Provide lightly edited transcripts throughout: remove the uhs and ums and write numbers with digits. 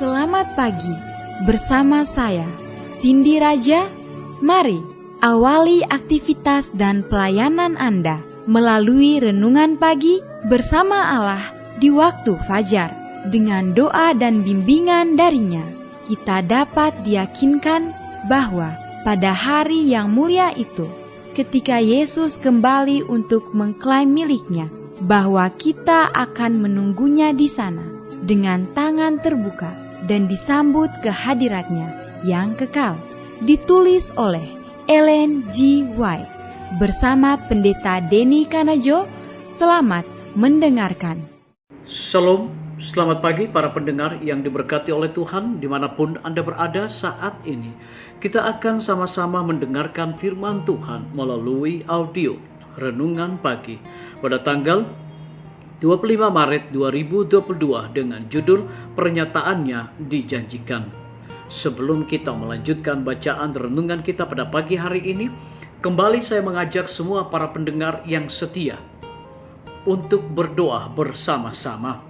Selamat pagi, bersama saya, Cindy Raja. Mari awali aktivitas dan pelayanan Anda melalui renungan pagi bersama Allah di waktu fajar. Dengan doa dan bimbingan darinya, kita dapat diyakinkan bahwa pada hari yang mulia itu, ketika Yesus kembali untuk mengklaim miliknya, bahwa kita akan menunggunya di sana dengan tangan terbuka dan disambut ke hadiratnya yang kekal. Ditulis oleh Ellen G. White bersama Pendeta Denny Kanajo. Selamat mendengarkan. Shalom, selamat pagi para pendengar yang diberkati oleh Tuhan dimanapun Anda berada saat ini. Kita akan sama-sama mendengarkan firman Tuhan melalui audio Renungan Pagi pada tanggal 25 Maret 2022 dengan judul Pernyataannya Dijanjikan. Sebelum kita melanjutkan bacaan renungan kita pada pagi hari ini, kembali saya mengajak semua para pendengar yang setia untuk berdoa bersama-sama.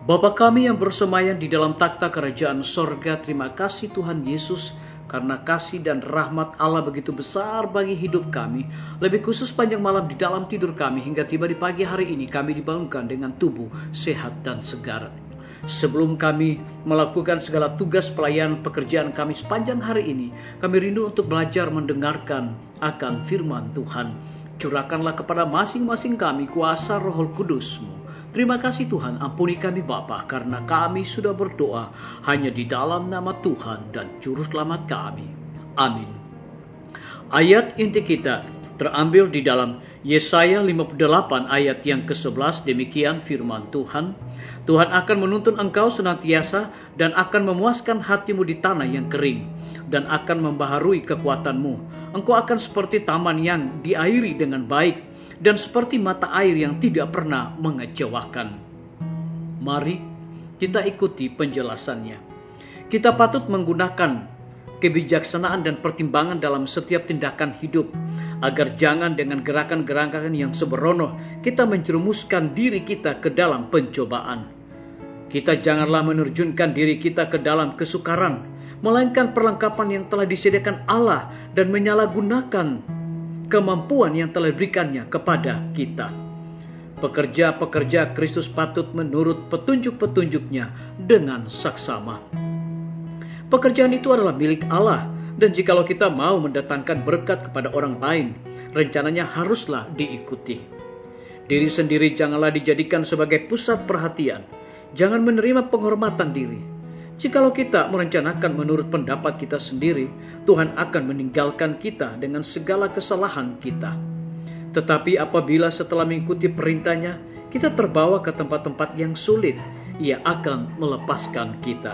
Bapa kami yang bersemayam di dalam takhta kerajaan sorga, terima kasih Tuhan Yesus, karena kasih dan rahmat Allah begitu besar bagi hidup kami. Lebih khusus panjang malam di dalam tidur kami hingga tiba di pagi hari ini kami dibangunkan dengan tubuh sehat dan segar. Sebelum kami melakukan segala tugas pelayanan pekerjaan kami sepanjang hari ini, kami rindu untuk belajar mendengarkan akan firman Tuhan. Curahkanlah kepada masing-masing kami kuasa Roh Kudus-Mu. Terima kasih Tuhan, ampuni kami Bapa, karena kami sudah berdoa hanya di dalam nama Tuhan dan Juru Selamat kami. Amin. Ayat inti kita terambil di dalam Yesaya 58 ayat yang ke-11, demikian firman Tuhan. Tuhan akan menuntun engkau senantiasa dan akan memuaskan hatimu di tanah yang kering dan akan membaharui kekuatanmu. Engkau akan seperti taman yang diairi dengan baik dan seperti mata air yang tidak pernah mengecewakan. Mari kita ikuti penjelasannya. Kita patut menggunakan kebijaksanaan dan pertimbangan dalam setiap tindakan hidup, agar jangan dengan gerakan-gerakan yang sembrono kita menjerumuskan diri kita ke dalam pencobaan. Kita janganlah menerjunkan diri kita ke dalam kesukaran, melainkan perlengkapan yang telah disediakan Allah dan menyalahgunakan kemampuan yang telah diberikannya kepada kita. Pekerja-pekerja Kristus patut menurut petunjuk-petunjuknya dengan saksama. Pekerjaan itu adalah milik Allah, dan jikalau kita mau mendatangkan berkat kepada orang lain, rencananya haruslah diikuti. Diri sendiri janganlah dijadikan sebagai pusat perhatian. Jangan menerima penghormatan diri. Jikalau kita merencanakan menurut pendapat kita sendiri, Tuhan akan meninggalkan kita dengan segala kesalahan kita. Tetapi apabila setelah mengikuti perintahnya, kita terbawa ke tempat-tempat yang sulit, Ia akan melepaskan kita.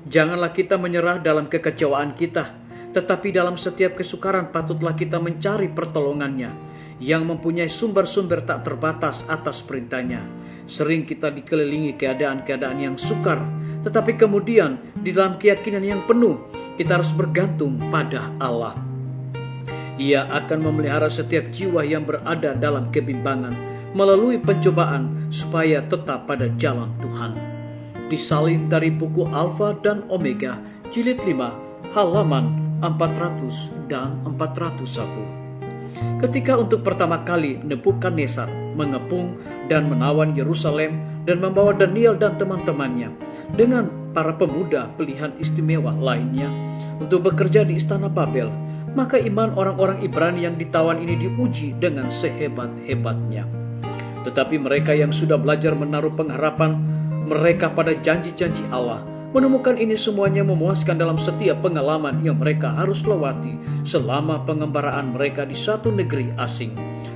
Janganlah kita menyerah dalam kekecewaan kita, tetapi dalam setiap kesukaran patutlah kita mencari pertolongannya, yang mempunyai sumber-sumber tak terbatas atas perintahnya. Sering kita dikelilingi keadaan-keadaan yang sukar, tetapi kemudian di dalam keyakinan yang penuh, kita harus bergantung pada Allah. Ia akan memelihara setiap jiwa yang berada dalam kebimbangan melalui pencobaan supaya tetap pada jalan Tuhan. Disalin dari buku Alfa dan Omega, jilid 5, halaman 400 dan 401. Ketika untuk pertama kali Nebukadnezar mengepung dan menawan Yerusalem dan membawa Daniel dan teman-temannya dengan para pemuda pilihan istimewa lainnya untuk bekerja di istana Babel, maka iman orang-orang Ibrani yang ditawan ini diuji dengan sehebat-hebatnya. Tetapi mereka yang sudah belajar menaruh pengharapan mereka pada janji-janji Allah, menemukan ini semuanya memuaskan dalam setiap pengalaman yang mereka harus lewati selama pengembaraan mereka di suatu negeri asing.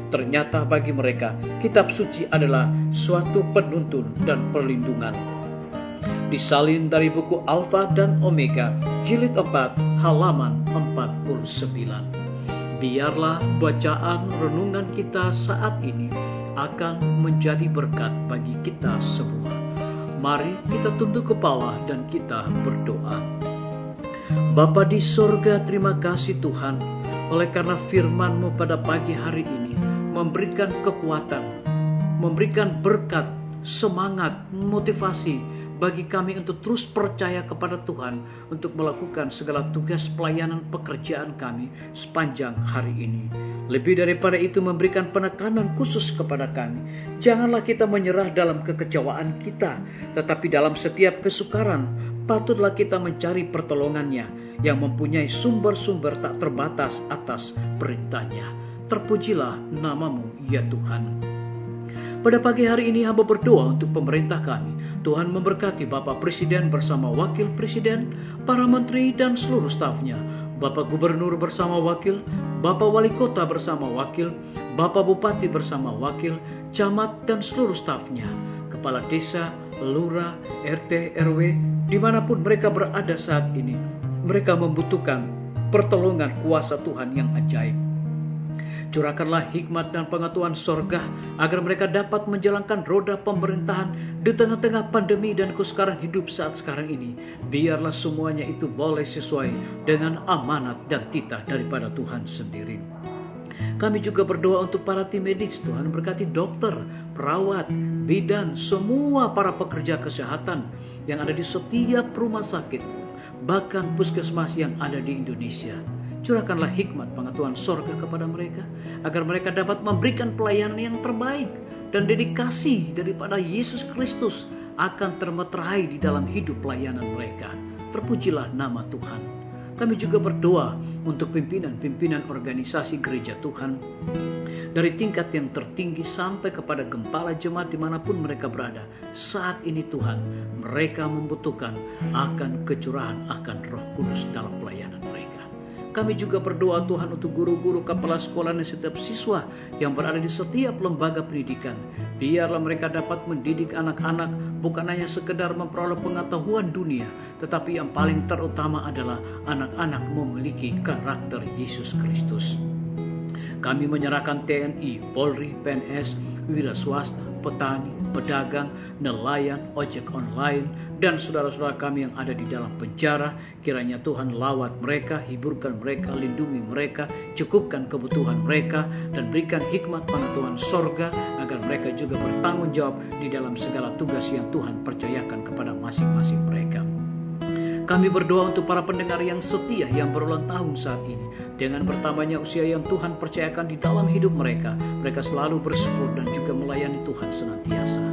Ternyata bagi mereka, kitab suci adalah suatu penuntun dan perlindungan. Disalin dari buku Alfa dan Omega, jilid 4, halaman 49. Biarlah bacaan renungan kita saat ini akan menjadi berkat bagi kita semua. Mari kita tunduk kepala dan kita berdoa. Bapa di sorga, terima kasih Tuhan, oleh karena firman-Mu pada pagi hari ini memberikan kekuatan, memberikan berkat, semangat, motivasi bagi kami untuk terus percaya kepada Tuhan untuk melakukan segala tugas pelayanan pekerjaan kami sepanjang hari ini. Lebih daripada itu, memberikan penekanan khusus kepada kami. Janganlah kita menyerah dalam kekecewaan kita, tetapi dalam setiap kesukaran patutlah kita mencari pertolongannya yang mempunyai sumber-sumber tak terbatas atas perintahnya. Terpujilah namamu ya Tuhan. Pada pagi hari ini hamba berdoa untuk pemerintah kami. Tuhan memberkati Bapak Presiden bersama Wakil Presiden, para menteri dan seluruh stafnya, Bapak Gubernur bersama wakil, Bapak Wali Kota bersama wakil, Bapak Bupati bersama wakil, camat dan seluruh stafnya, kepala desa, lurah, RT, RW, dimanapun mereka berada saat ini. Mereka membutuhkan pertolongan kuasa Tuhan yang ajaib. Curahkanlah hikmat dan pengetahuan sorga agar mereka dapat menjalankan roda pemerintahan di tengah-tengah pandemi dan kesukaran hidup saat sekarang ini. Biarlah semuanya itu boleh sesuai dengan amanat dan titah daripada Tuhan sendiri. Kami juga berdoa untuk para tim medis. Tuhan berkati dokter, perawat, bidan, semua para pekerja kesehatan yang ada di setiap rumah sakit, bahkan puskesmas yang ada di Indonesia. Curahkanlah hikmat pengetahuan sorga kepada mereka, agar mereka dapat memberikan pelayanan yang terbaik dan dedikasi daripada Yesus Kristus akan termeterai di dalam hidup pelayanan mereka. Terpujilah nama Tuhan. Kami juga berdoa untuk pimpinan-pimpinan organisasi gereja Tuhan, dari tingkat yang tertinggi sampai kepada gembala jemaat dimanapun mereka berada. Saat ini Tuhan, mereka membutuhkan akan kecurahan akan Roh Kudus dalam pelayanan mereka. Kami juga berdoa Tuhan untuk guru-guru, kepala sekolah dan setiap siswa yang berada di setiap lembaga pendidikan. Biarlah mereka dapat mendidik anak-anak bukan hanya sekedar memperoleh pengetahuan dunia, tetapi yang paling terutama adalah anak-anak memiliki karakter Yesus Kristus. Kami menyerahkan TNI, Polri, PNS, wira swasta, petani, pedagang, nelayan, ojek online, dan saudara-saudara kami yang ada di dalam penjara. Kiranya Tuhan lawat mereka, hiburkan mereka, lindungi mereka, cukupkan kebutuhan mereka, dan berikan hikmat pengetahuan sorga agar mereka juga bertanggung jawab di dalam segala tugas yang Tuhan percayakan kepada masing-masing mereka. Kami berdoa untuk para pendengar yang setia yang berulang tahun saat ini. Dengan bertambahnya usia yang Tuhan percayakan di dalam hidup mereka, mereka selalu bersyukur dan juga melayani Tuhan senantiasa.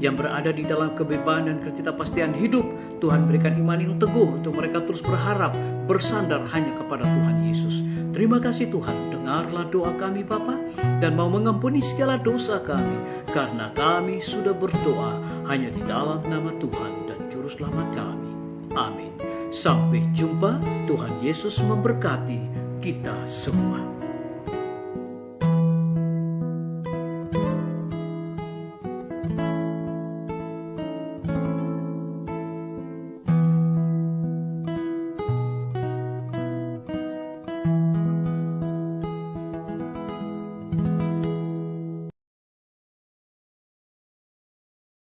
Yang berada di dalam kebebasan dan ketidakpastian hidup, Tuhan berikan iman yang teguh untuk mereka terus berharap, bersandar hanya kepada Tuhan Yesus. Terima kasih Tuhan, dengarlah doa kami Bapa, dan mau mengampuni segala dosa kami, karena kami sudah berdoa hanya di dalam nama Tuhan dan Juru Selamat kami. Amin. Sampai jumpa. Tuhan Yesus memberkati kita semua.